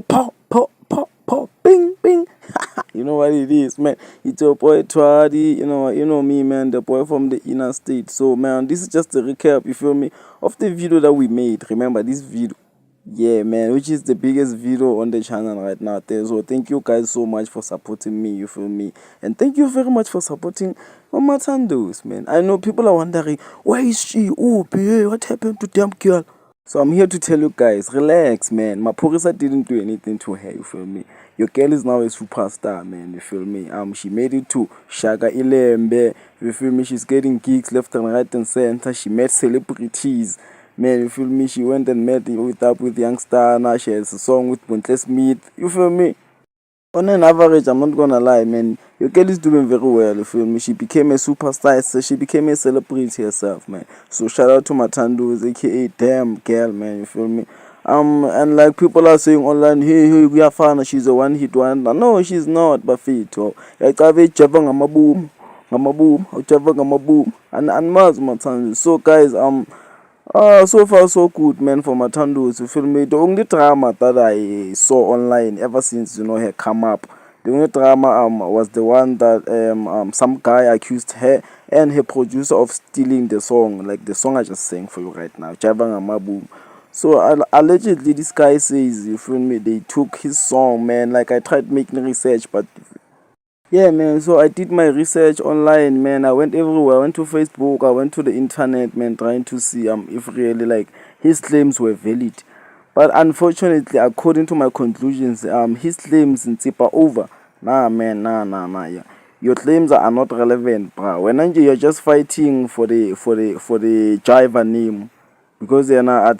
pop, pop, pop, pop, bing, bing. You know what it is, man. It's your boy Twadi. You know me, man, the boy from the inner state. So, man, this is just a recap, you feel me, of the video that we made. Remember this video? Yeah, man, which is the biggest video on the channel right now there. So thank you guys so much for supporting me, you feel me, and thank you very much for supporting Mathandos, man. I know people are wondering, where is she? Oh, babe, what happened to damn girl? So I'm here to tell you guys, relax, man. Mapurisa didn't do anything to her, you feel me. Your girl is now a superstar, man, you feel me. She made it to Shaka Ilembe, you feel me. She's getting gigs left and right and center. She met celebrities, man, you feel me. She went and met with Youngster. Now she has a song with Buntle Smith, you feel me. On an average, I'm not gonna lie, man, your girl is doing very well, you feel me. She became a superstar, so she became a celebrity herself, man. So shout out to Mathandos, aka damn girl, man, you feel me. And like people are saying online, hey, we are fine, she's a one-hit wonder. No, she's not, but fit. And Maz Mathandos. So guys, so far so good, man, for Mathandos, you feel me. The only drama that I saw online ever since, her come up, the only drama was the one that some guy accused her and her producer of stealing the song, like the song I just sang for you right now, Jabang Amaboom. So allegedly this guy says, you feel me, they took his song, man. Like I tried making research, but yeah, man, so I did my research online, man. I went everywhere. I went to Facebook, I went to the internet, man, trying to see if really, like, his claims were valid. But unfortunately, according to my conclusions, his claims in Tip are over. Nah, man, nah, yeah. Your claims are not relevant, bro. When you're just fighting for the Jiva name, because they're not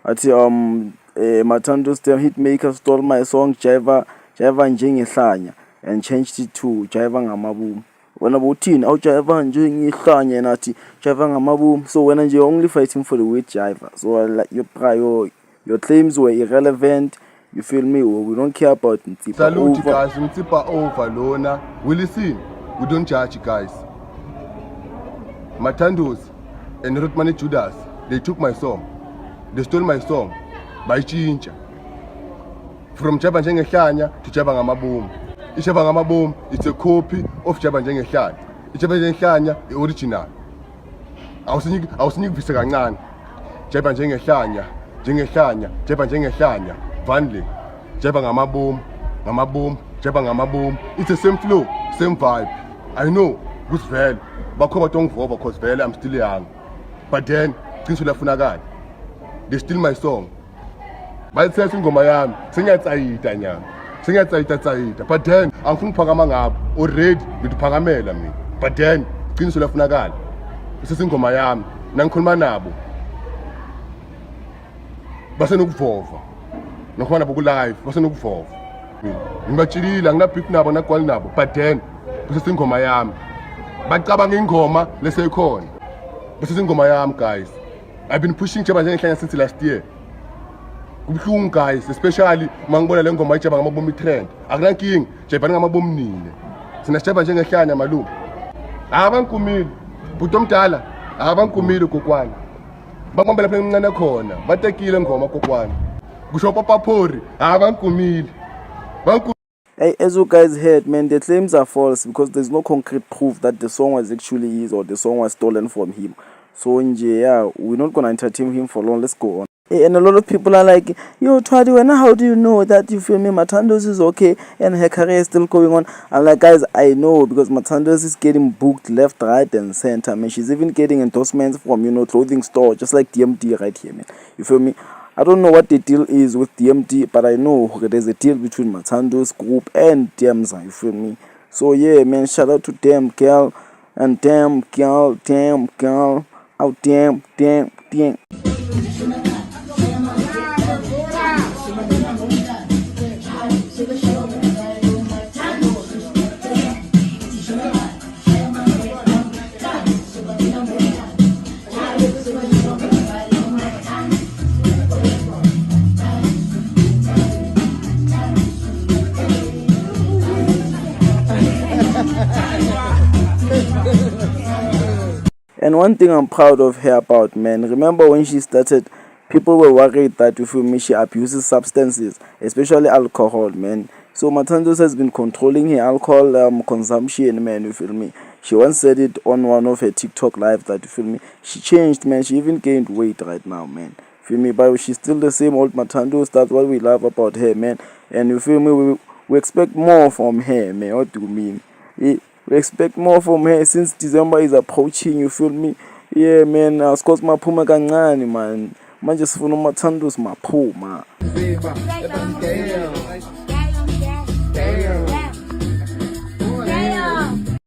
Mathandos, the hitmaker, stole my song Jiva Njengehlanya and changed it to Jiva Ngamaboom. When about teen, out Jiva Njengehlanya and Jiva Ngamaboom. So when you're only fighting for the word Jiva, so like your claims were irrelevant. You feel me? We don't care about Ntipa. Salute guys, Ntipa over Lona. We listen. We don't judge guys. Mathandos and Rotmani Judas, they took my song. They stole my song by Chincha. From Jiva Njengehlanya to Jiva Ngamaboom. Jiva Ngamaboom, it's a copy of Jiva Njengehlanya. Jiva Njengehlanya, the original. I was thinking Visa Gangan. Jiva Njengehlanya, Jiva Njengehlanya, Vanley, Jiva Ngamaboom, Jiva Ngamaboom. It's the same flow, same vibe. I know, who's well, but come on for because well, I'm still young. But then, things will have they steal my song. But it's in Gomayam, sing at Aitanya. Sing at Aita. But then, I'm from Pagamanga, already with Pagamela me. But then, things will have Nagal. This is in Gomayam, Nankulmanabo. Basanuk for. No one about life, Basanuk for. Mbachiri, lang na pick nabo na call nabo. But then, this is in Gomayam. But Kabang in Goma, let's say corn. This is in Gomayam, guys. I've been pushing Jiva Njengehlanya since last year. Guys, especially Mangbola Lengo Jiva Ngamaboom trend. Agran King, Jiva Ngamaboom nile. Sina Jiva Njengehlanya malum. Aban kumili, butom tala. Aban kumili kokwana. Bangambela phe mncane khona, batekile ngoma kokwana. Kusho papa phori, aban kumili. Hey, as you guys heard, man, the claims are false because there's no concrete proof that the song was actually his or the song was stolen from him. So yeah, we're not gonna entertain him for long. Let's go on. And a lot of people are like, yo, Twadi, how do you know that, you feel me, Mathandos is okay and her career is still going on? I'm like, guys, I know because Mathandos is getting booked left, right, and center. I mean, she's even getting endorsements from, clothing store, just like DMD right here, man. You feel me? I don't know what the deal is with DMD, but I know there's a deal between Mathandos group and Demza, you feel me? So yeah, man, shout out to Damn Girl and Damn Girl. Oh, damn. And one thing I'm proud of her about, man, remember when she started people were worried that, you feel me, she abuses substances, especially alcohol, man. So Mathandos has been controlling her alcohol consumption, man, you feel me. She once said it on one of her TikTok live that, you feel me, she changed, man. She even gained weight right now, man. Feel me, but she's still the same old Mathandos. That's what we love about her, man. And you feel me, we expect more from her, man. What do you mean? We expect more from her since December is approaching, you feel me? Yeah, man, scores maphuma kancane, man. Manje sifuna uMathandos maphuma.